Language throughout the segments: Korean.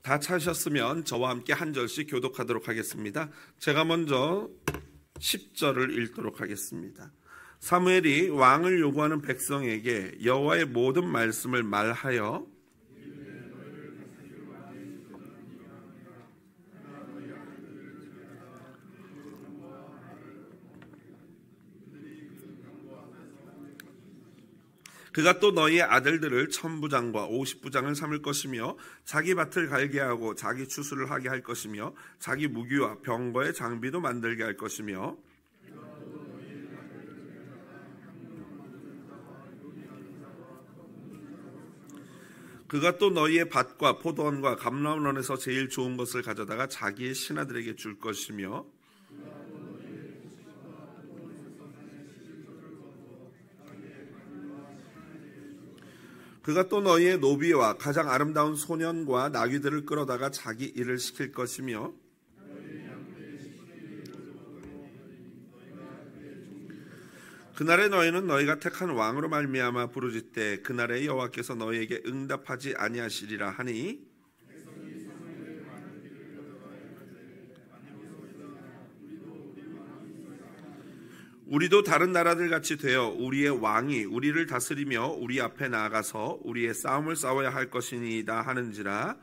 다 차셨으면 저와 함께 한 절씩 교독하도록 하겠습니다. 제가 먼저 10절을 읽도록 하겠습니다. 사무엘이 왕을 요구하는 백성에게 여호와의 모든 말씀을 말하여 그가 또 너희의 아들들을 1000부장과 50부장을 삼을 것이며 자기 밭을 갈게 하고 자기 추수를 하게 할 것이며 자기 무기와 병거의 장비도 만들게 할 것이며 그가 또 너희의 밭과 포도원과 감람원에서 제일 좋은 것을 가져다가 자기의 신하들에게 줄 것이며 그가 또 너희의 노비와 가장 아름다운 소년과 나귀들을 끌어다가 자기 일을 시킬 것이며 그날에 너희는 너희가 택한 왕으로 말미암아 부르짖되 그날에 여호와께서 너희에게 응답하지 아니하시리라 하니 우리도 다른 나라들 같이 되어 우리의 왕이 우리를 다스리며 우리 앞에 나아가서 우리의 싸움을 싸워야 할 것이니이다 하는지라.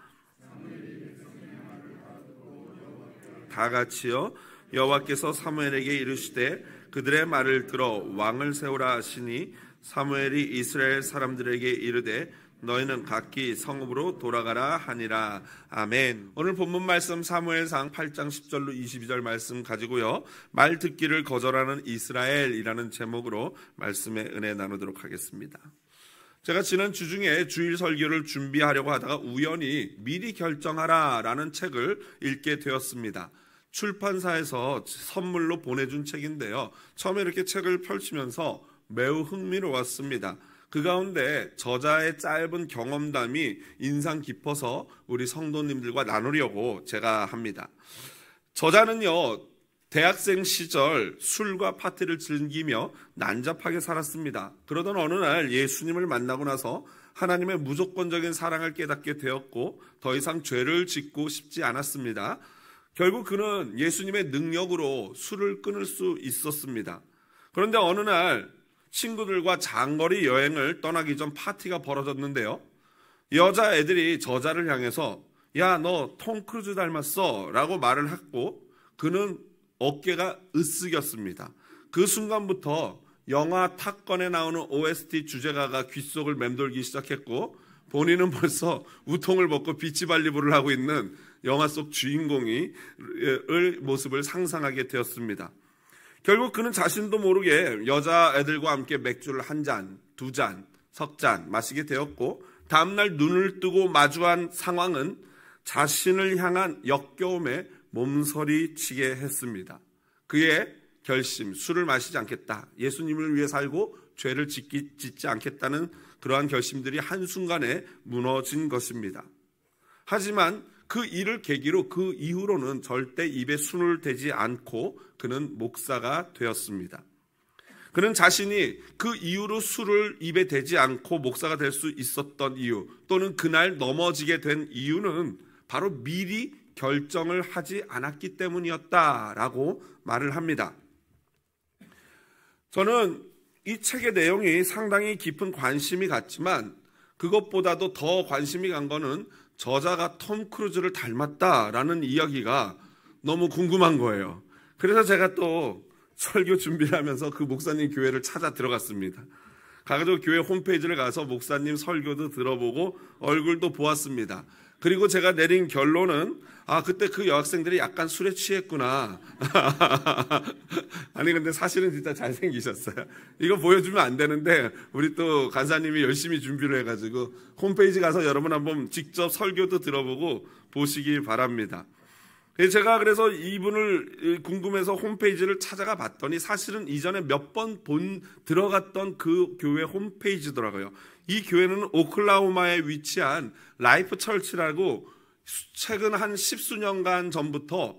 다 같이요. 여호와께서 사무엘에게 이르시되 그들의 말을 들어 왕을 세우라 하시니 사무엘이 이스라엘 사람들에게 이르되 너희는 각기 성읍으로 돌아가라 하니라. 아멘. 오늘 본문 말씀 사무엘상 8장 10절로 22절 말씀 가지고요, 말 듣기를 거절하는 이스라엘이라는 제목으로 말씀의 은혜 나누도록 하겠습니다. 제가 지난 주 중에 주일 설교를 준비하려고 하다가 우연히 미리 결정하라 라는 책을 읽게 되었습니다. 출판사에서 선물로 보내준 책인데요, 처음에 이렇게 책을 펼치면서 매우 흥미로웠습니다. 그 가운데 저자의 짧은 경험담이 인상 깊어서 우리 성도님들과 나누려고 제가 합니다. 저자는요, 대학생 시절 술과 파티를 즐기며 난잡하게 살았습니다. 그러던 어느 날 예수님을 만나고 나서 하나님의 무조건적인 사랑을 깨닫게 되었고 더 이상 죄를 짓고 싶지 않았습니다. 결국 그는 예수님의 능력으로 술을 끊을 수 있었습니다. 그런데 어느 날 친구들과 장거리 여행을 떠나기 전 파티가 벌어졌는데요, 여자애들이 저자를 향해서 야, 너 톰 크루즈 닮았어 라고 말을 했고 그는 어깨가 으쓱였습니다. 그 순간부터 영화 탑건에 나오는 OST 주제가가 귓속을 맴돌기 시작했고 본인은 벌써 우통을 벗고 비치 발리볼을 하고 있는 영화 속 주인공의 모습을 상상하게 되었습니다. 결국 그는 자신도 모르게 여자애들과 함께 맥주를 한 잔, 두 잔, 석 잔 마시게 되었고 다음날 눈을 뜨고 마주한 상황은 자신을 향한 역겨움에 몸서리치게 했습니다. 그의 결심, 술을 마시지 않겠다, 예수님을 위해 살고 죄를 짓지 않겠다는 그러한 결심들이 한순간에 무너진 것입니다. 하지만 그 일을 계기로 그 이후로는 절대 입에 손을 대지 않고 그는 목사가 되었습니다. 그는 자신이 그 이후로 술을 입에 대지 않고 목사가 될 수 있었던 이유, 또는 그날 넘어지게 된 이유는 바로 미리 결정을 하지 않았기 때문이었다라고 말을 합니다. 저는 이 책의 내용이 상당히 깊은 관심이 갔지만 그것보다도 더 관심이 간 거는 저자가 톰 크루즈를 닮았다라는 이야기가 너무 궁금한 거예요. 그래서 제가 또 설교 준비를 하면서 그 목사님 교회를 찾아 들어갔습니다. 가가지고 교회 홈페이지를 가서 목사님 설교도 들어보고 얼굴도 보았습니다. 그리고 제가 내린 결론은 그때 그 여학생들이 약간 술에 취했구나. 아니 근데 사실은 진짜 잘생기셨어요. 이거 보여주면 안 되는데 우리 또 간사님이 열심히 준비를 해가지고 홈페이지 가서 여러분 한번 직접 설교도 들어보고 보시기 바랍니다. 제가 그래서 이분을 궁금해서 홈페이지를 찾아가 봤더니 사실은 이전에 몇 번 들어갔던 그 교회 홈페이지더라고요. 이 교회는 오클라호마에 위치한 라이프 철치라고 최근 한 10수년간 전부터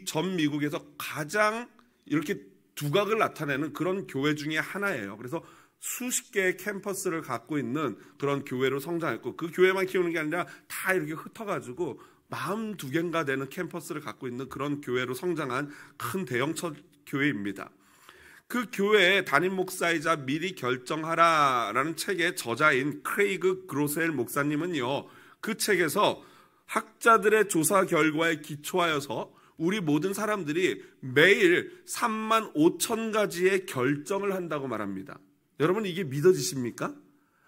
전 미국에서 가장 이렇게 두각을 나타내는 그런 교회 중에 하나예요. 그래서 수십 개의 캠퍼스를 갖고 있는 그런 교회로 성장했고, 그 교회만 키우는 게 아니라 다 이렇게 흩어가지고 42개인가 되는 캠퍼스를 갖고 있는 그런 교회로 성장한 큰 대형처 교회입니다. 그 교회의 담임 목사이자 미리 결정하라라는 책의 저자인 크레이그 그로셀 목사님은요, 그 책에서 학자들의 조사 결과에 기초하여서 우리 모든 사람들이 매일 35,000가지의 결정을 한다고 말합니다. 여러분, 이게 믿어지십니까?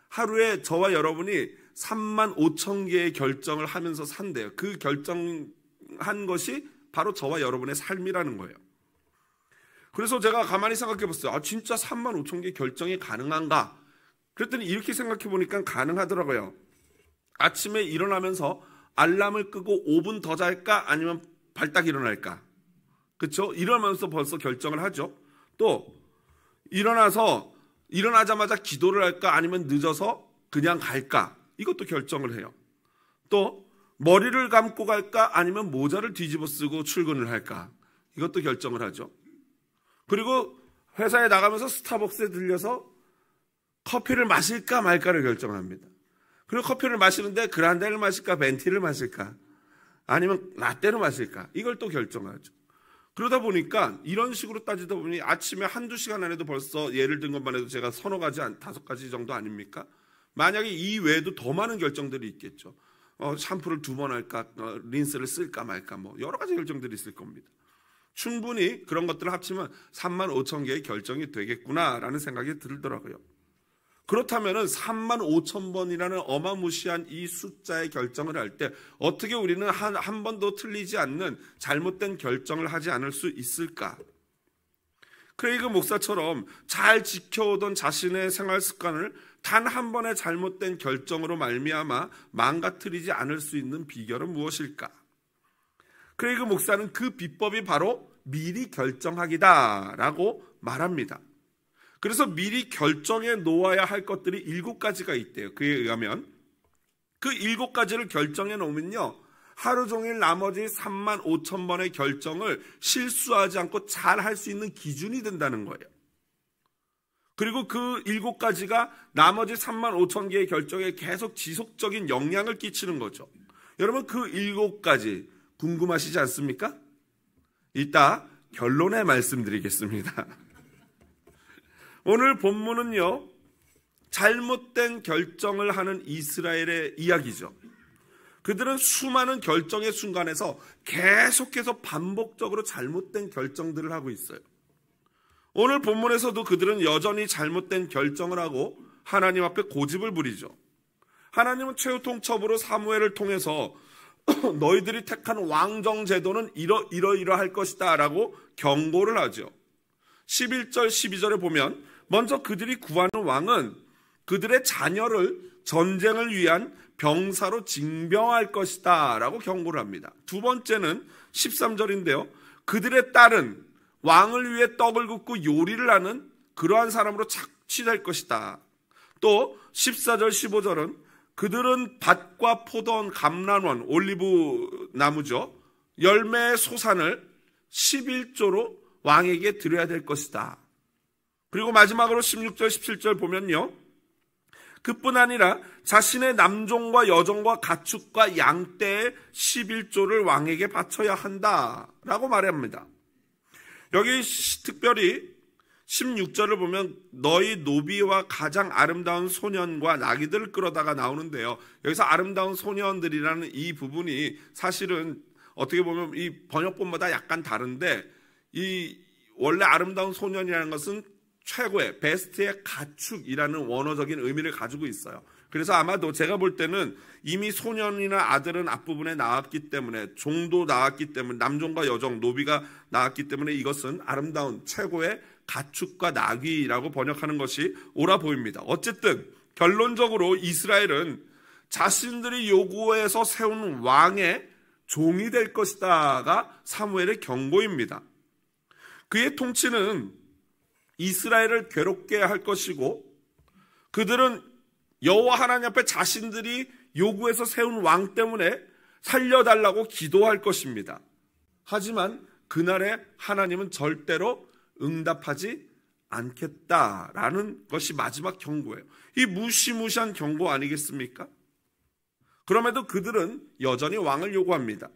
하루에 저와 여러분이 35,000개의 결정을 하면서 산대요. 그 결정한 것이 바로 저와 여러분의 삶이라는 거예요. 그래서 제가 가만히 생각해 봤어요. 진짜 35,000개 결정이 가능한가? 그랬더니 이렇게 생각해 보니까 가능하더라고요. 아침에 일어나면서 알람을 끄고 5분 더 잘까? 아니면 발딱 일어날까? 그렇죠? 이러면서 벌써 결정을 하죠. 또 일어나자마자 기도를 할까? 아니면 늦어서 그냥 갈까? 이것도 결정을 해요. 또 머리를 감고 갈까? 아니면 모자를 뒤집어 쓰고 출근을 할까? 이것도 결정을 하죠. 그리고 회사에 나가면서 스타벅스에 들려서 커피를 마실까 말까를 결정합니다. 그리고 커피를 마시는데 그란데를 마실까? 벤티를 마실까? 아니면 라떼를 마실까? 이걸 또 결정하죠. 그러다 보니까 이런 식으로 따지다 보니 아침에 한두 시간 안에도 벌써 예를 든 것만 해도 제가 5가지 정도 아닙니까? 만약에 이 외에도 더 많은 결정들이 있겠죠. 샴푸를 2번 할까? 린스를 쓸까 말까? 여러 가지 결정들이 있을 겁니다. 충분히 그런 것들을 합치면 35,000개의 결정이 되겠구나라는 생각이 들더라고요. 그렇다면 35,000번이라는 어마무시한 이 숫자의 결정을 할 때 어떻게 우리는 한 번도 틀리지 않는 잘못된 결정을 하지 않을 수 있을까? 크레이그 목사처럼 잘 지켜오던 자신의 생활 습관을 단 한 번의 잘못된 결정으로 말미암아 망가뜨리지 않을 수 있는 비결은 무엇일까? 크레이그 목사는 그 비법이 바로 미리 결정하기다라고 말합니다. 그래서 미리 결정해 놓아야 할 것들이 7가지가 있대요. 그에 의하면 그 7가지를 결정해 놓으면요, 하루 종일 나머지 35,000번의 결정을 실수하지 않고 잘 할 수 있는 기준이 된다는 거예요. 그리고 그 7가지가 나머지 35,000개의 결정에 계속 지속적인 영향을 끼치는 거죠. 여러분, 그 7가지 궁금하시지 않습니까? 이따 결론에 말씀드리겠습니다. 오늘 본문은요, 잘못된 결정을 하는 이스라엘의 이야기죠. 그들은 수많은 결정의 순간에서 계속해서 반복적으로 잘못된 결정들을 하고 있어요. 오늘 본문에서도 그들은 여전히 잘못된 결정을 하고 하나님 앞에 고집을 부리죠. 하나님은 최후통첩으로 사무엘을 통해서 너희들이 택한 왕정 제도는 이러이러할 것이다 라고 경고를 하죠. 11절 12절에 보면 먼저 그들이 구하는 왕은 그들의 자녀를 전쟁을 위한 병사로 징병할 것이다 라고 경고를 합니다. 두 번째는 13절인데요. 그들의 딸은 왕을 위해 떡을 굽고 요리를 하는 그러한 사람으로 착취될 것이다. 또 14절 15절은 그들은 밭과 포도원, 감람원, 올리브 나무죠. 열매의 소산을 11조로 왕에게 드려야 될 것이다. 그리고 마지막으로 16절 17절 보면요, 그뿐 아니라 자신의 남종과 여종과 가축과 양떼의 11조를 왕에게 바쳐야 한다라고 말합니다. 여기 특별히 16절을 보면 너희 노비와 가장 아름다운 소년과 나귀들을 끌어다가 나오는데요, 여기서 아름다운 소년들이라는 이 부분이 사실은 어떻게 보면 이 번역본마다 약간 다른데, 이 원래 아름다운 소년이라는 것은 최고의 베스트의 가축이라는 원어적인 의미를 가지고 있어요. 그래서 아마도 제가 볼 때는 이미 소년이나 아들은 앞부분에 나왔기 때문에, 종도 나왔기 때문에, 남종과 여종, 노비가 나왔기 때문에 이것은 아름다운 최고의 가축과 나귀라고 번역하는 것이 옳아 보입니다. 어쨌든 결론적으로 이스라엘은 자신들이 요구해서 세운 왕의 종이 될 것이다가 사무엘의 경고입니다. 그의 통치는 이스라엘을 괴롭게 할 것이고, 그들은 여호와 하나님 앞에 자신들이 요구해서 세운 왕 때문에 살려달라고 기도할 것입니다. 하지만 그날에 하나님은 절대로 응답하지 않겠다라는 것이 마지막 경고예요. 이 무시무시한 경고 아니겠습니까? 그럼에도 그들은 여전히 왕을 요구합니다.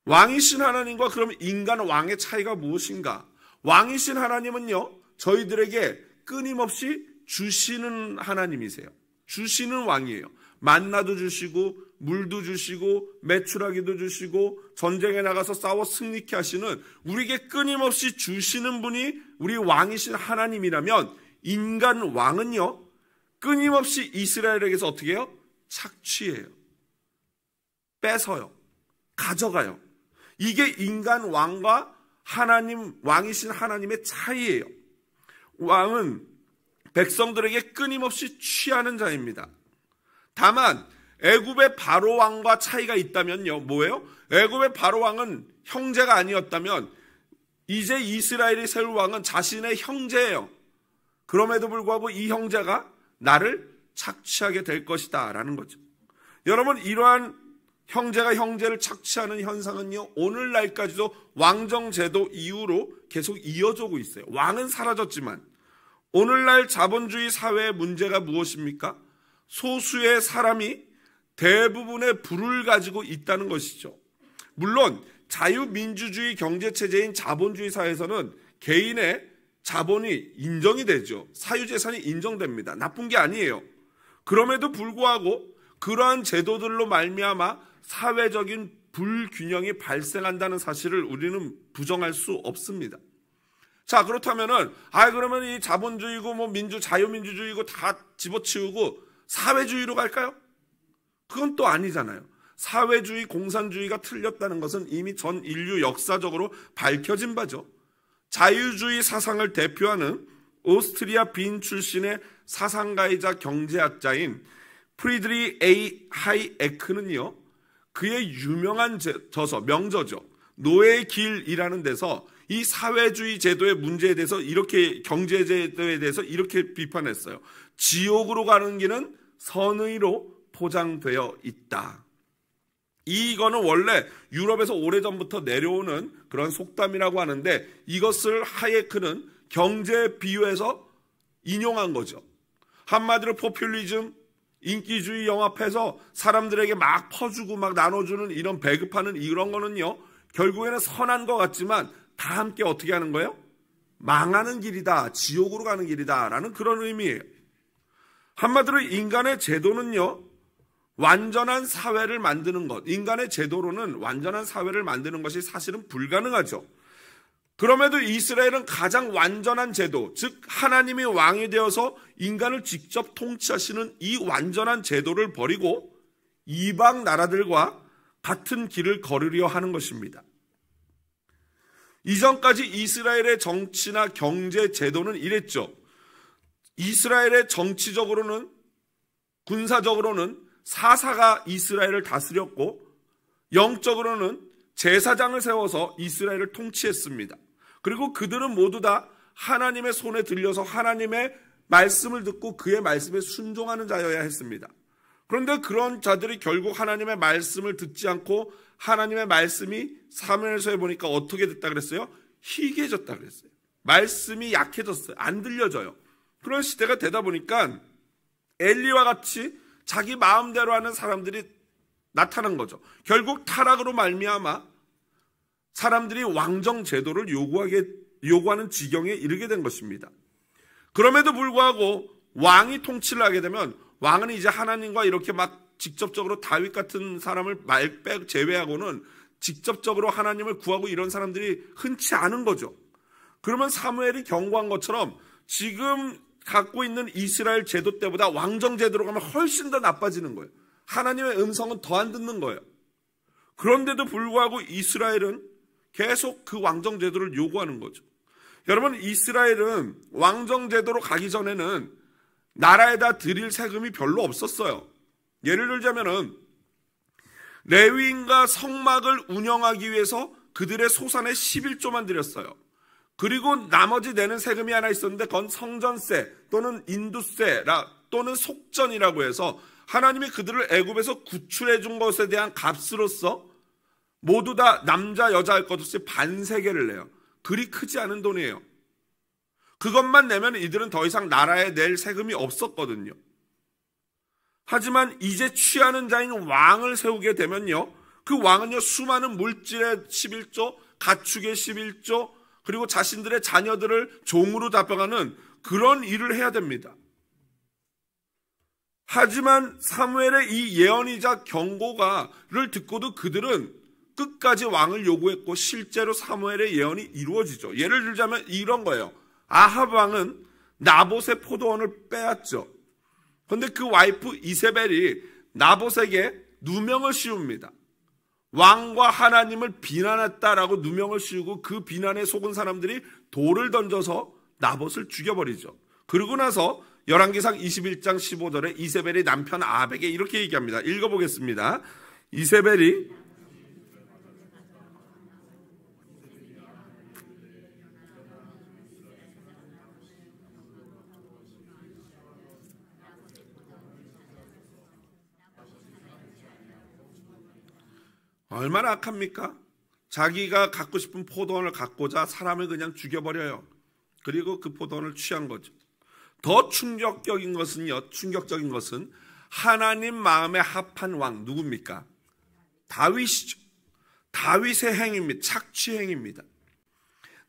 왕이신 하나님과 그럼 인간 왕의 차이가 무엇인가? 왕이신 하나님은요, 저희들에게 끊임없이 주시는 하나님이세요. 주시는 왕이에요. 만나도 주시고 물도 주시고 메추라기도 주시고 전쟁에 나가서 싸워 승리케 하시는, 우리에게 끊임없이 주시는 분이 우리 왕이신 하나님이라면, 인간 왕은요 끊임없이 이스라엘에게서 어떻게 해요? 착취해요. 뺏어요. 가져가요. 이게 인간 왕과 하나님, 왕이신 하나님의 차이예요. 왕은 백성들에게 끊임없이 취하는 자입니다. 다만 애굽의 바로 왕과 차이가 있다면요, 뭐예요? 애굽의 바로 왕은 형제가 아니었다면 이제 이스라엘이 세울 왕은 자신의 형제예요. 그럼에도 불구하고 이 형제가 나를 착취하게 될 것이다 라는 거죠. 여러분, 이러한 형제가 형제를 착취하는 현상은요, 오늘날까지도 왕정제도 이후로 계속 이어지고 있어요. 왕은 사라졌지만 오늘날 자본주의 사회의 문제가 무엇입니까? 소수의 사람이 대부분의 부를 가지고 있다는 것이죠. 물론 자유민주주의 경제체제인 자본주의 사회에서는 개인의 자본이 인정이 되죠. 사유재산이 인정됩니다. 나쁜 게 아니에요. 그럼에도 불구하고 그러한 제도들로 말미암아 사회적인 불균형이 발생한다는 사실을 우리는 부정할 수 없습니다. 자, 그렇다면은 그러면 이 자본주의고 뭐 자유민주주의고 다 집어치우고 사회주의로 갈까요? 그건 또 아니잖아요. 사회주의, 공산주의가 틀렸다는 것은 이미 전 인류 역사적으로 밝혀진 바죠. 자유주의 사상을 대표하는 오스트리아 빈 출신의 사상가이자 경제학자인 프리드리 A. 하이에크는요, 그의 유명한 저서, 명저죠, 노예의 길이라는 데서 이 사회주의 제도의 문제에 대해서 이렇게, 경제제도에 대해서 이렇게 비판했어요. 지옥으로 가는 길은 선의로 포장되어 있다. 이거는 원래 유럽에서 오래전부터 내려오는 그런 속담이라고 하는데, 이것을 하이에크는 경제에 비유해서 인용한 거죠. 한마디로 포퓰리즘, 인기주의 영합해서 사람들에게 막 퍼주고 막 나눠주는 이런 배급하는 이런 거는요, 결국에는 선한 것 같지만 다 함께 어떻게 하는 거예요? 망하는 길이다, 지옥으로 가는 길이다 라는 그런 의미예요. 한마디로 인간의 제도는요, 완전한 사회를 만드는 것, 인간의 제도로는 완전한 사회를 만드는 것이 사실은 불가능하죠. 그럼에도 이스라엘은 가장 완전한 제도, 즉 하나님이 왕이 되어서 인간을 직접 통치하시는 이 완전한 제도를 버리고 이방 나라들과 같은 길을 걸으려 하는 것입니다. 이전까지 이스라엘의 정치나 경제 제도는 이랬죠. 이스라엘의 정치적으로는, 군사적으로는 사사가 이스라엘을 다스렸고, 영적으로는 제사장을 세워서 이스라엘을 통치했습니다. 그리고 그들은 모두 다 하나님의 손에 들려서 하나님의 말씀을 듣고 그의 말씀에 순종하는 자여야 했습니다. 그런데 그런 자들이 결국 하나님의 말씀을 듣지 않고, 하나님의 말씀이 사무엘서에 보니까 어떻게 됐다 그랬어요? 희귀해졌다 그랬어요. 말씀이 약해졌어요. 안 들려져요. 그런 시대가 되다 보니까 엘리와 같이 자기 마음대로 하는 사람들이 나타난 거죠. 결국 타락으로 말미암아 사람들이 왕정 제도를 요구하는 지경에 이르게 된 것입니다. 그럼에도 불구하고 왕이 통치를 하게 되면, 왕은 이제 하나님과 이렇게 막 직접적으로 다윗 같은 사람을 제외하고는 직접적으로 하나님을 구하고 이런 사람들이 흔치 않은 거죠. 그러면 사무엘이 경고한 것처럼 지금 갖고 있는 이스라엘 제도 때보다 왕정 제도로 가면 훨씬 더 나빠지는 거예요. 하나님의 음성은 더 안 듣는 거예요. 그런데도 불구하고 이스라엘은 계속 그 왕정 제도를 요구하는 거죠. 여러분, 이스라엘은 왕정 제도로 가기 전에는 나라에다 드릴 세금이 별로 없었어요. 예를 들자면은 레위인과 성막을 운영하기 위해서 그들의 소산의 11조만 드렸어요. 그리고 나머지 내는 세금이 하나 있었는데 그건 성전세 또는 인두세 또는 속전이라고 해서 하나님이 그들을 애굽에서 구출해 준 것에 대한 값으로서 모두 다 남자 여자 할 것 없이 반세겔을 내요. 그리 크지 않은 돈이에요. 그것만 내면 이들은 더 이상 나라에 낼 세금이 없었거든요. 하지만 이제 취하는 자인 왕을 세우게 되면요, 그 왕은요 수많은 물질의 11조, 가축의 11조, 그리고 자신들의 자녀들을 종으로 잡아가는 그런 일을 해야 됩니다. 하지만 사무엘의 이 예언이자 경고를 듣고도 그들은 끝까지 왕을 요구했고 실제로 사무엘의 예언이 이루어지죠. 예를 들자면 이런 거예요. 아합 왕은 나봇의 포도원을 빼앗죠. 그런데 그 와이프 이세벨이 나봇에게 누명을 씌웁니다. 왕과 하나님을 비난했다라고 누명을 씌우고 그 비난에 속은 사람들이 돌을 던져서 나봇을 죽여버리죠. 그러고 나서 열왕기상 21장 15절에 이세벨이 남편 아합에게 이렇게 얘기합니다. 읽어보겠습니다. 이세벨이 얼마나 악합니까? 자기가 갖고 싶은 포도원을 갖고자 사람을 그냥 죽여버려요. 그리고 그 포도원을 취한 거죠. 더 충격적인 것은 하나님 마음에 합한 왕 누굽니까? 다윗이죠. 다윗의 행위입니다. 착취 행위입니다.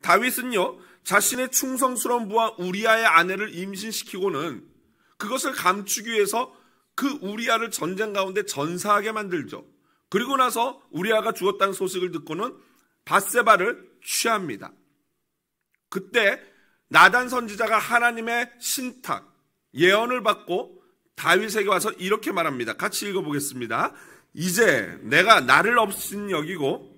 다윗은요 자신의 충성스러운 부하 우리아의 아내를 임신시키고는 그것을 감추기 위해서 그 우리아를 전쟁 가운데 전사하게 만들죠. 그리고 나서 우리아가 죽었다는 소식을 듣고는 밧세바를 취합니다. 그때 나단 선지자가 하나님의 신탁, 예언을 받고 다윗에게 와서 이렇게 말합니다. 같이 읽어보겠습니다. 이제 내가 나를 없인 여기고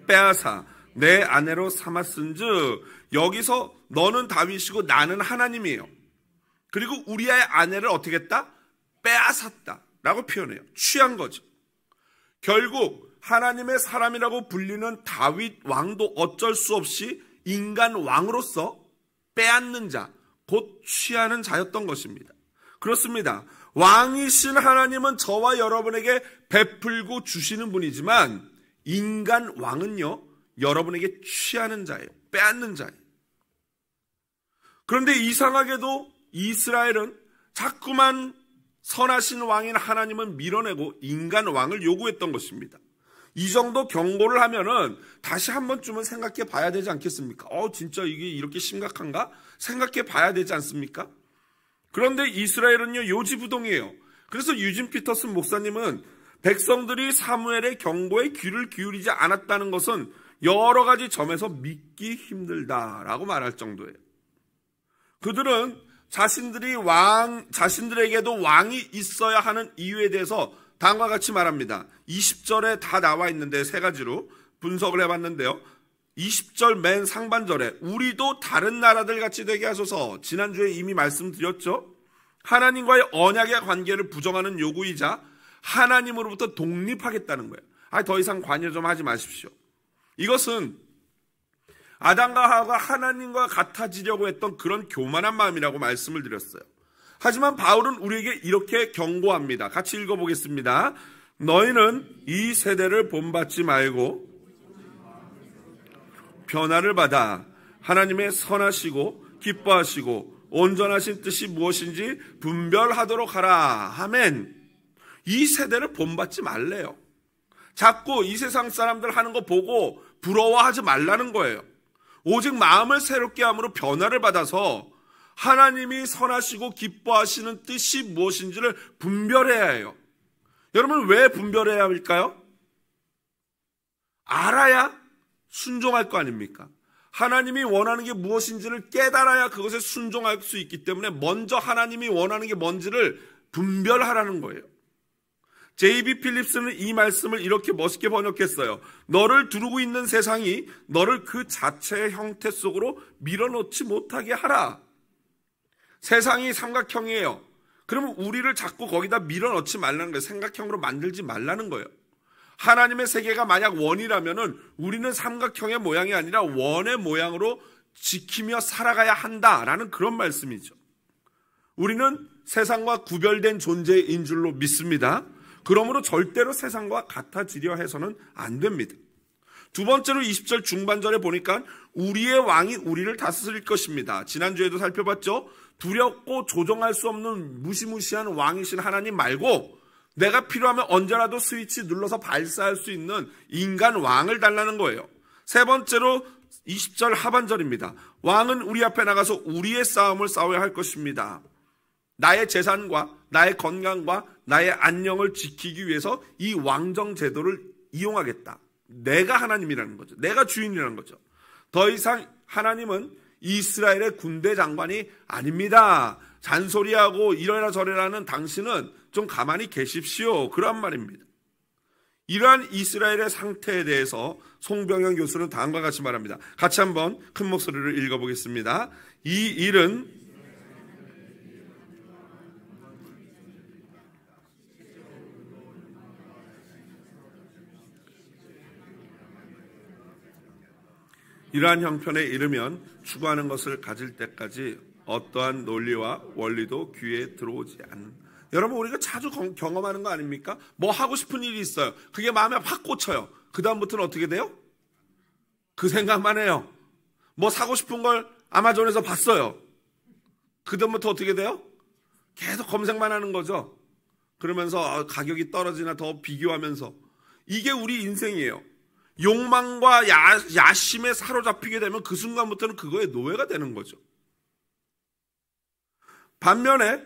빼앗아 내 아내로 삼았은즉 여기서 너는 다윗이고 나는 하나님이에요. 그리고 우리아의 아내를 어떻게 했다? 빼앗았다 라고 표현해요. 취한 거죠. 결국 하나님의 사람이라고 불리는 다윗 왕도 어쩔 수 없이 인간 왕으로서 빼앗는 자, 곧 취하는 자였던 것입니다. 그렇습니다. 왕이신 하나님은 저와 여러분에게 베풀고 주시는 분이지만 인간 왕은요 여러분에게 취하는 자예요. 빼앗는 자예요. 그런데 이상하게도 이스라엘은 자꾸만 선하신 왕인 하나님을 밀어내고 인간 왕을 요구했던 것입니다. 이 정도 경고를 하면은 다시 한 번쯤은 생각해 봐야 되지 않겠습니까? 진짜 이게 이렇게 심각한가? 생각해 봐야 되지 않습니까? 그런데 이스라엘은요 요지부동이에요. 그래서 유진 피터슨 목사님은 백성들이 사무엘의 경고에 귀를 기울이지 않았다는 것은 여러 가지 점에서 믿기 힘들다라고 말할 정도예요. 그들은 자신들에게도 왕이 있어야 하는 이유에 대해서 다음과 같이 말합니다. 20절에 다 나와 있는데 세 가지로 분석을 해봤는데요. 20절 맨 상반절에 우리도 다른 나라들 같이 되게 하소서. 지난주에 이미 말씀드렸죠. 하나님과의 언약의 관계를 부정하는 요구이자 하나님으로부터 독립하겠다는 거예요. 더 이상 관여 좀 하지 마십시오. 이것은 아담과 하와가 하나님과 같아지려고 했던 그런 교만한 마음이라고 말씀을 드렸어요. 하지만 바울은 우리에게 이렇게 경고합니다. 같이 읽어보겠습니다. 너희는 이 세대를 본받지 말고 변화를 받아 하나님의 선하시고 기뻐하시고 온전하신 뜻이 무엇인지 분별하도록 하라. 아멘. 이 세대를 본받지 말래요. 자꾸 이 세상 사람들 하는 거 보고 부러워하지 말라는 거예요. 오직 마음을 새롭게 함으로 변화를 받아서 하나님이 선하시고 기뻐하시는 뜻이 무엇인지를 분별해야 해요. 여러분 왜 분별해야 할까요? 알아야 순종할 거 아닙니까? 하나님이 원하는 게 무엇인지를 깨달아야 그것에 순종할 수 있기 때문에 먼저 하나님이 원하는 게 뭔지를 분별하라는 거예요. J.B. 필립스는 이 말씀을 이렇게 멋있게 번역했어요. 너를 두르고 있는 세상이 너를 그 자체의 형태 속으로 밀어넣지 못하게 하라. 세상이 삼각형이에요. 그러면 우리를 자꾸 거기다 밀어넣지 말라는 거예요. 삼각형으로 만들지 말라는 거예요. 하나님의 세계가 만약 원이라면은 우리는 삼각형의 모양이 아니라 원의 모양으로 지키며 살아가야 한다라는 그런 말씀이죠. 우리는 세상과 구별된 존재인 줄로 믿습니다. 그러므로 절대로 세상과 같아지려 해서는 안 됩니다. 두 번째로 20절 중반절에 보니까 우리의 왕이 우리를 다스릴 것입니다. 지난주에도 살펴봤죠. 두렵고 조종할 수 없는 무시무시한 왕이신 하나님 말고 내가 필요하면 언제라도 스위치 눌러서 발사할 수 있는 인간 왕을 달라는 거예요. 세 번째로 20절 하반절입니다. 왕은 우리 앞에 나가서 우리의 싸움을 싸워야 할 것입니다. 나의 재산과 나의 건강과 나의 안녕을 지키기 위해서 이 왕정 제도를 이용하겠다. 내가 하나님이라는 거죠. 내가 주인이라는 거죠. 더 이상 하나님은 이스라엘의 군대 장관이 아닙니다. 잔소리하고 이래라 저래라는 당신은 좀 가만히 계십시오. 그런 말입니다. 이러한 이스라엘의 상태에 대해서 송병현 교수는 다음과 같이 말합니다. 같이 한번 큰 목소리로 읽어보겠습니다. 이 일은 이러한 형편에 이르면 추구하는 것을 가질 때까지 어떠한 논리와 원리도 귀에 들어오지 않는. 여러분, 우리가 자주 경험하는 거 아닙니까? 뭐 하고 싶은 일이 있어요. 그게 마음에 확 꽂혀요. 그 다음부터는 어떻게 돼요? 그 생각만 해요. 뭐 사고 싶은 걸 아마존에서 봤어요. 그 다음부터 어떻게 돼요? 계속 검색만 하는 거죠. 그러면서 가격이 떨어지나 더 비교하면서. 이게 우리 인생이에요. 욕망과 야심에 사로잡히게 되면 그 순간부터는 그거의 노예가 되는 거죠. 반면에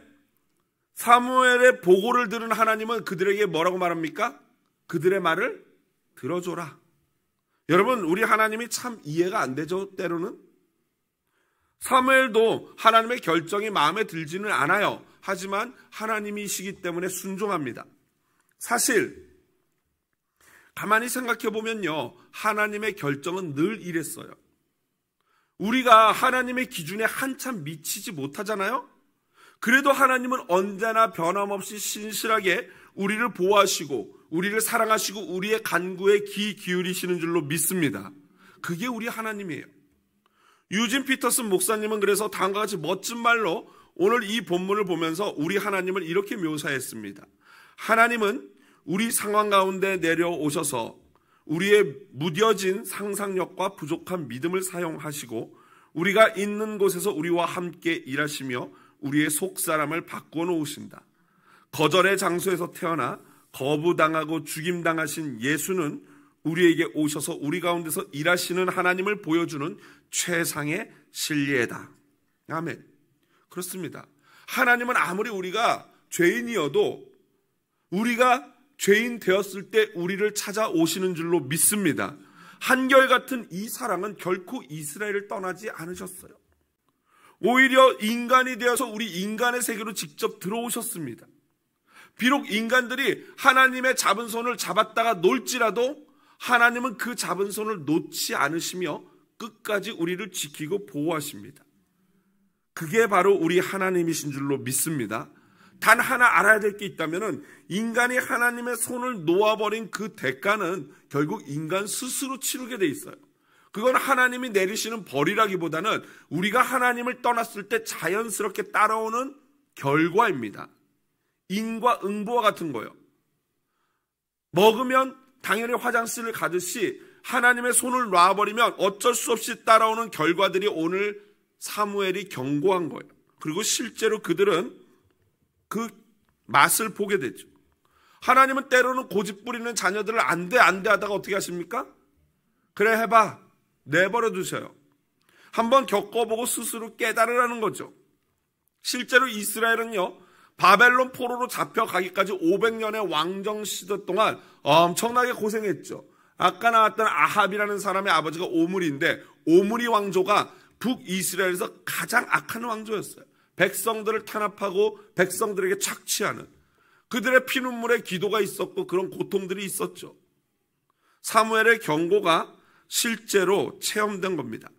사무엘의 보고를 들은 하나님은 그들에게 뭐라고 말합니까? 그들의 말을 들어줘라. 여러분, 우리 하나님이 참 이해가 안 되죠, 때로는? 사무엘도 하나님의 결정이 마음에 들지는 않아요. 하지만 하나님이시기 때문에 순종합니다. 사실 가만히 생각해 보면요, 하나님의 결정은 늘 이랬어요. 우리가 하나님의 기준에 한참 미치지 못하잖아요. 그래도 하나님은 언제나 변함없이 신실하게 우리를 보호하시고 우리를 사랑하시고 우리의 간구에 귀 기울이시는 줄로 믿습니다. 그게 우리 하나님이에요. 유진 피터슨 목사님은 그래서 다음과 같이 멋진 말로 오늘 이 본문을 보면서 우리 하나님을 이렇게 묘사했습니다. 하나님은 우리 상황 가운데 내려오셔서 우리의 무뎌진 상상력과 부족한 믿음을 사용하시고 우리가 있는 곳에서 우리와 함께 일하시며 우리의 속사람을 바꿔 놓으신다. 거절의 장소에서 태어나 거부당하고 죽임당하신 예수는 우리에게 오셔서 우리 가운데서 일하시는 하나님을 보여주는 최상의 신뢰다. 아멘. 그렇습니다. 하나님은 아무리 우리가 죄인이어도 우리가 죄인 되었을 때 우리를 찾아오시는 줄로 믿습니다. 한결같은 이 사랑은 결코 이스라엘을 떠나지 않으셨어요. 오히려 인간이 되어서 우리 인간의 세계로 직접 들어오셨습니다. 비록 인간들이 하나님의 잡은 손을 잡았다가 놓을지라도 하나님은 그 잡은 손을 놓지 않으시며 끝까지 우리를 지키고 보호하십니다. 그게 바로 우리 하나님이신 줄로 믿습니다. 단 하나 알아야 될 게 있다면 인간이 하나님의 손을 놓아버린 그 대가는 결국 인간 스스로 치르게 돼 있어요. 그건 하나님이 내리시는 벌이라기보다는 우리가 하나님을 떠났을 때 자연스럽게 따라오는 결과입니다. 인과응보와 같은 거예요. 먹으면 당연히 화장실을 가듯이 하나님의 손을 놔버리면 어쩔 수 없이 따라오는 결과들이 오늘 사무엘이 경고한 거예요. 그리고 실제로 그들은 그 맛을 보게 되죠. 하나님은 때로는 고집 부리는 자녀들을 안 돼 하다가 어떻게 하십니까? 그래 해봐. 내버려 두셔요. 한번 겪어보고 스스로 깨달으라는 거죠. 실제로 이스라엘은요, 바벨론 포로로 잡혀가기까지 500년의 왕정 시대 동안 엄청나게 고생했죠. 아까 나왔던 아합이라는 사람의 아버지가 오므리인데 오므리 왕조가 북이스라엘에서 가장 악한 왕조였어요. 백성들을 탄압하고 백성들에게 착취하는, 그들의 피눈물에 기도가 있었고 그런 고통들이 있었죠. 사무엘의 경고가 실제로 체험된 겁니다.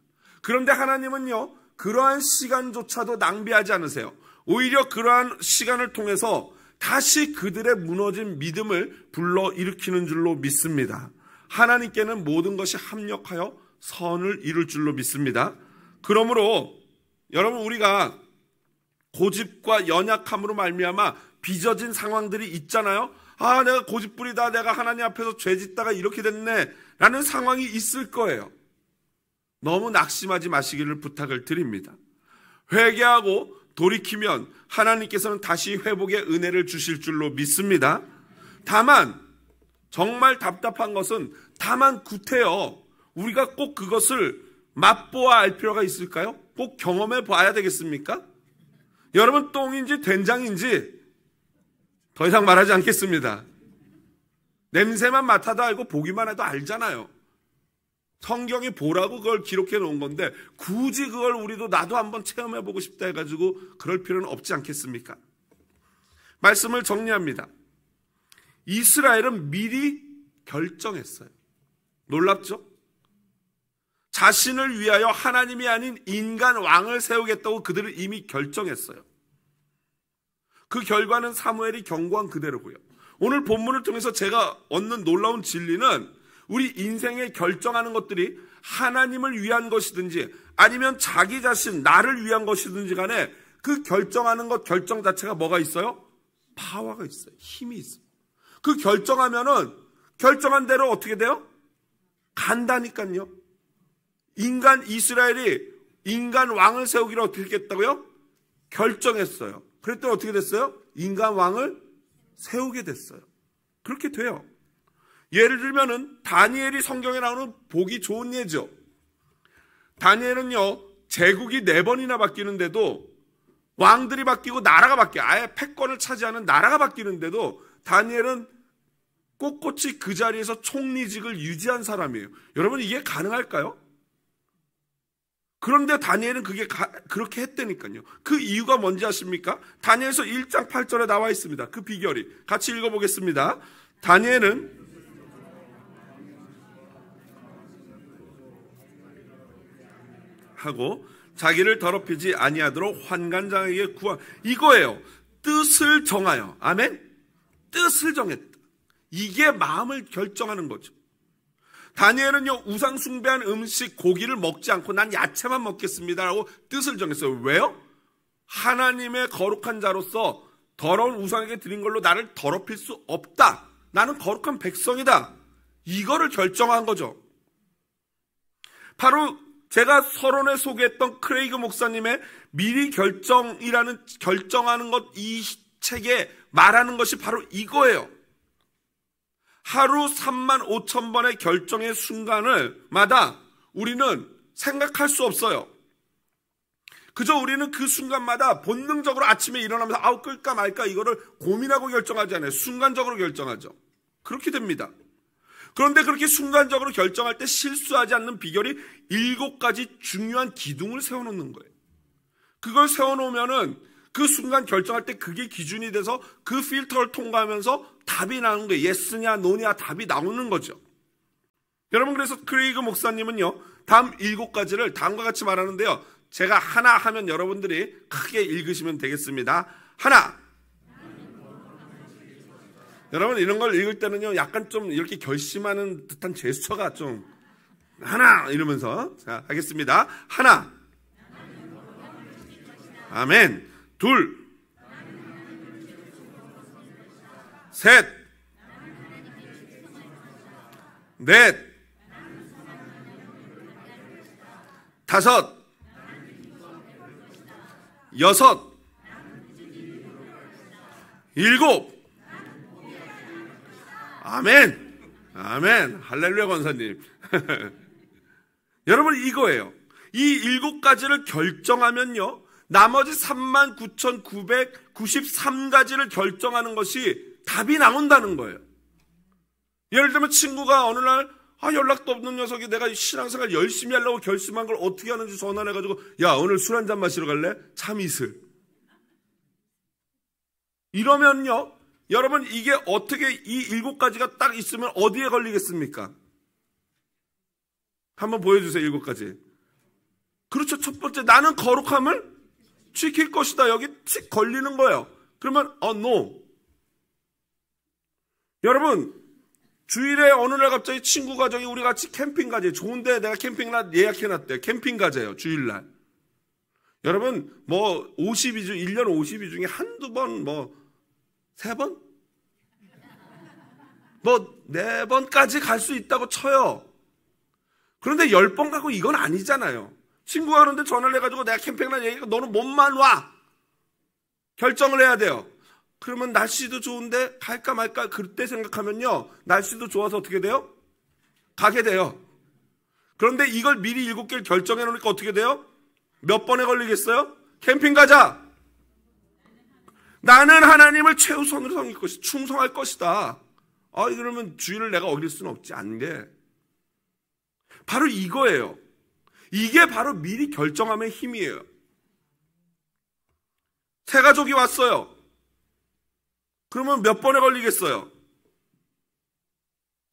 그런데 하나님은요, 그러한 시간조차도 낭비하지 않으세요. 오히려 그러한 시간을 통해서 다시 그들의 무너진 믿음을 불러일으키는 줄로 믿습니다. 하나님께는 모든 것이 합력하여 선을 이룰 줄로 믿습니다. 그러므로 여러분, 우리가 고집과 연약함으로 말미암아 빚어진 상황들이 있잖아요. 아, 내가 고집부리다, 내가 하나님 앞에서 죄짓다가 이렇게 됐네 라는 상황이 있을 거예요. 너무 낙심하지 마시기를 부탁을 드립니다. 회개하고 돌이키면 하나님께서는 다시 회복의 은혜를 주실 줄로 믿습니다. 다만 정말 답답한 것은 다만 구태여 우리가 꼭 그것을 맛보아 알 필요가 있을까요? 꼭 경험해 봐야 되겠습니까? 여러분, 똥인지 된장인지 더 이상 말하지 않겠습니다. 냄새만 맡아도 알고 보기만 해도 알잖아요. 성경이 보라고 그걸 기록해 놓은 건데 굳이 그걸 우리도 나도 한번 체험해 보고 싶다 해가지고 그럴 필요는 없지 않겠습니까? 말씀을 정리합니다. 이스라엘은 미리 결정했어요. 놀랍죠? 자신을 위하여 하나님이 아닌 인간 왕을 세우겠다고 그들은 이미 결정했어요. 그 결과는 사무엘이 경고한 그대로고요. 오늘 본문을 통해서 제가 얻는 놀라운 진리는 우리 인생에 결정하는 것들이 하나님을 위한 것이든지 아니면 자기 자신, 나를 위한 것이든지 간에 그 결정하는 것, 결정 자체가 뭐가 있어요? 파워가 있어요. 힘이 있어요. 그 결정하면은 결정한 대로 어떻게 돼요? 간다니까요. 이스라엘이 인간 왕을 세우기로 어떻게 했다고요? 결정했어요. 그랬더니 어떻게 됐어요? 인간 왕을 세우게 됐어요. 그렇게 돼요. 예를 들면은 다니엘이 성경에 나오는 보기 좋은 예죠. 다니엘은요, 제국이 4번이나 바뀌는데도 왕들이 바뀌고 나라가 바뀌어요. 아예 패권을 차지하는 나라가 바뀌는데도 다니엘은 꼿꼿이 그 자리에서 총리직을 유지한 사람이에요. 여러분, 이게 가능할까요? 그런데 다니엘은 그렇게 했다니까요. 그 이유가 뭔지 아십니까? 다니엘서 1장 8절에 나와 있습니다. 그 비결이. 같이 읽어보겠습니다. 다니엘은 하고 자기를 더럽히지 아니하도록 환관장에게 이거예요. 뜻을 정하여. 아멘? 뜻을 정했다. 이게 마음을 결정하는 거죠. 다니엘은요, 우상 숭배한 음식, 고기를 먹지 않고 난 야채만 먹겠습니다라고 뜻을 정했어요. 왜요? 하나님의 거룩한 자로서 더러운 우상에게 드린 걸로 나를 더럽힐 수 없다. 나는 거룩한 백성이다. 이거를 결정한 거죠. 바로 제가 서론에 소개했던 크레이그 목사님의 미리 결정하는 것, 이 책에 말하는 것이 바로 이거예요. 하루 35,000번의 결정의 순간을마다 우리는 생각할 수 없어요. 그저 우리는 그 순간마다 본능적으로 아침에 일어나면서 끌까 말까 이거를 고민하고 결정하지 않아요. 순간적으로 결정하죠. 그렇게 됩니다. 그런데 그렇게 순간적으로 결정할 때 실수하지 않는 비결이 7가지 중요한 기둥을 세워놓는 거예요. 그걸 세워놓으면은 그 순간 결정할 때 그게 기준이 돼서 그 필터를 통과하면서 답이 나오는 거예요. 예스냐 노냐 답이 나오는 거죠. 여러분, 그래서 크레이그 목사님은요, 다음 7가지를 다음과 같이 말하는데요. 제가 하나 하면 여러분들이 크게 읽으시면 되겠습니다. 하나. 여러분, 이런 걸 읽을 때는요, 약간 좀 이렇게 결심하는 듯한 제스처가 좀 하나 이러면서 자, 하겠습니다. 하나. 아멘. 둘. 셋. 넷. 다섯. 여섯. 일곱. 아멘. 아멘. 할렐루야 권사님. 여러분, 이거예요. 이 7가지를 결정하면요, 나머지 39,993가지를 결정하는 것이 답이 나온다는 거예요. 예를 들면 친구가 어느 날 연락도 없는 녀석이 내가 신앙생활 열심히 하려고 결심한 걸 어떻게 하는지 전화해가지고 야, 오늘 술 한잔 마시러 갈래? 참 이슬. 이러면요, 여러분, 이게 어떻게 이 7가지가 딱 있으면 어디에 걸리겠습니까? 한번 보여주세요. 7가지. 그렇죠. 첫 번째, 나는 거룩함을 지킬 것이다. 여기 틱 걸리는 거예요. 그러면 no. 여러분, 주일에 어느 날 갑자기 친구 가족이 우리 같이 캠핑 가재. 좋은데 내가 캠핑날 예약해놨대요. 캠핑 가재요. 주일날. 여러분, 52주, 1년 52주 중에 한두 번, 3번? 4번까지 갈 수 있다고 쳐요. 그런데 10번 가고 이건 아니잖아요. 친구가 그런데 전화를 해가지고 내가 캠핑 날 얘기가 너는 몸만 와. 결정을 해야 돼요. 그러면 날씨도 좋은데 갈까 말까 그때 생각하면요. 날씨도 좋아서 어떻게 돼요? 가게 돼요. 그런데 이걸 미리 7개를 결정해 놓으니까 어떻게 돼요? 몇 번에 걸리겠어요? 캠핑 가자. 나는 하나님을 최우선으로 섬길 것이다. 충성할 것이다. 그러면 주의를 내가 어길 수는 없지. 안 돼. 바로 이거예요. 이게 바로 미리 결정함의 힘이에요. 새 가족이 왔어요. 그러면 몇 번에 걸리겠어요?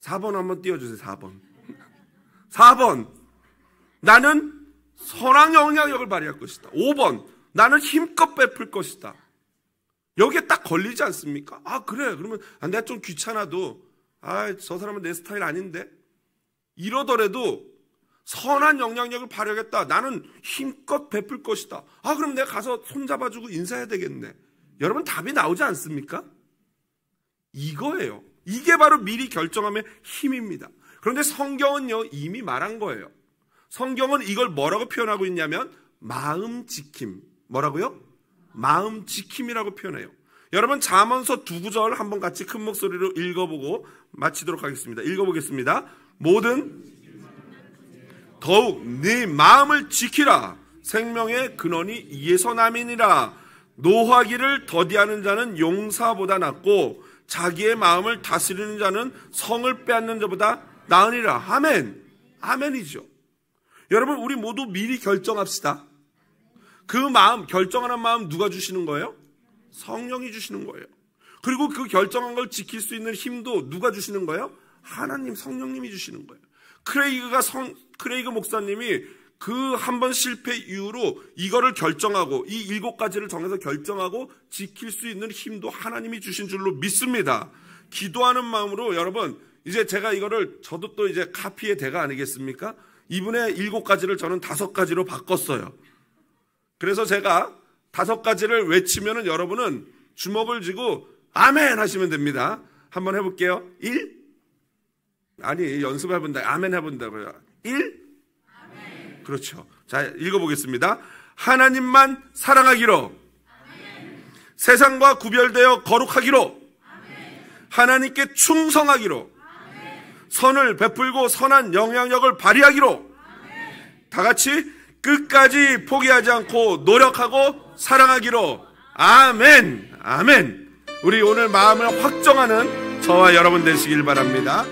4번 한번 띄워주세요. 4번. 4번. 나는 선한 영향력을 발휘할 것이다. 5번. 나는 힘껏 베풀 것이다. 여기에 딱 걸리지 않습니까? 그래. 그러면 내가 좀 귀찮아도 저 사람은 내 스타일 아닌데? 이러더라도 선한 영향력을 발휘하겠다. 나는 힘껏 베풀 것이다. 그럼 내가 가서 손잡아주고 인사해야 되겠네. 여러분 답이 나오지 않습니까? 이거예요. 이게 바로 미리 결정함의 힘입니다. 그런데 성경은요 이미 말한 거예요. 성경은 이걸 뭐라고 표현하고 있냐면 마음 지킴. 뭐라고요? 마음 지킴이라고 표현해요. 여러분 잠언서 2구절 한번 같이 큰 목소리로 읽어보고 마치도록 하겠습니다. 읽어보겠습니다. 더욱 네 마음을 지키라. 생명의 근원이 이에서 남이니라. 노하기를 더디하는 자는 용사보다 낫고 자기의 마음을 다스리는 자는 성을 빼앗는 자보다 나으니라. 아멘. 아멘이죠. 여러분 우리 모두 미리 결정합시다. 그 마음, 결정하는 마음 누가 주시는 거예요? 성령이 주시는 거예요. 그리고 그 결정한 걸 지킬 수 있는 힘도 누가 주시는 거예요? 하나님, 성령님이 주시는 거예요. 크레이그 목사님이 그 한 번 실패 이후로 이거를 결정하고 이 7가지를 정해서 결정하고 지킬 수 있는 힘도 하나님이 주신 줄로 믿습니다. 기도하는 마음으로 여러분 이제 제가 이거를 저도 또 이제 카피의 대가 아니겠습니까? 이분의 7가지를 저는 5가지로 바꿨어요. 그래서 제가 5가지를 외치면은 여러분은 주먹을 쥐고 아멘 하시면 됩니다. 한번 해볼게요. 1. 아니 연습해본다. 아멘 해본다고요. 1. 아멘. 그렇죠. 자 읽어보겠습니다. 하나님만 사랑하기로. 아멘. 세상과 구별되어 거룩하기로. 아멘. 하나님께 충성하기로. 아멘. 선을 베풀고 선한 영향력을 발휘하기로. 아멘. 다 같이 끝까지 포기하지 않고 노력하고 사랑하기로. 아멘. 아멘. 우리 오늘 마음을 확정하는 저와 여러분 되시길 바랍니다.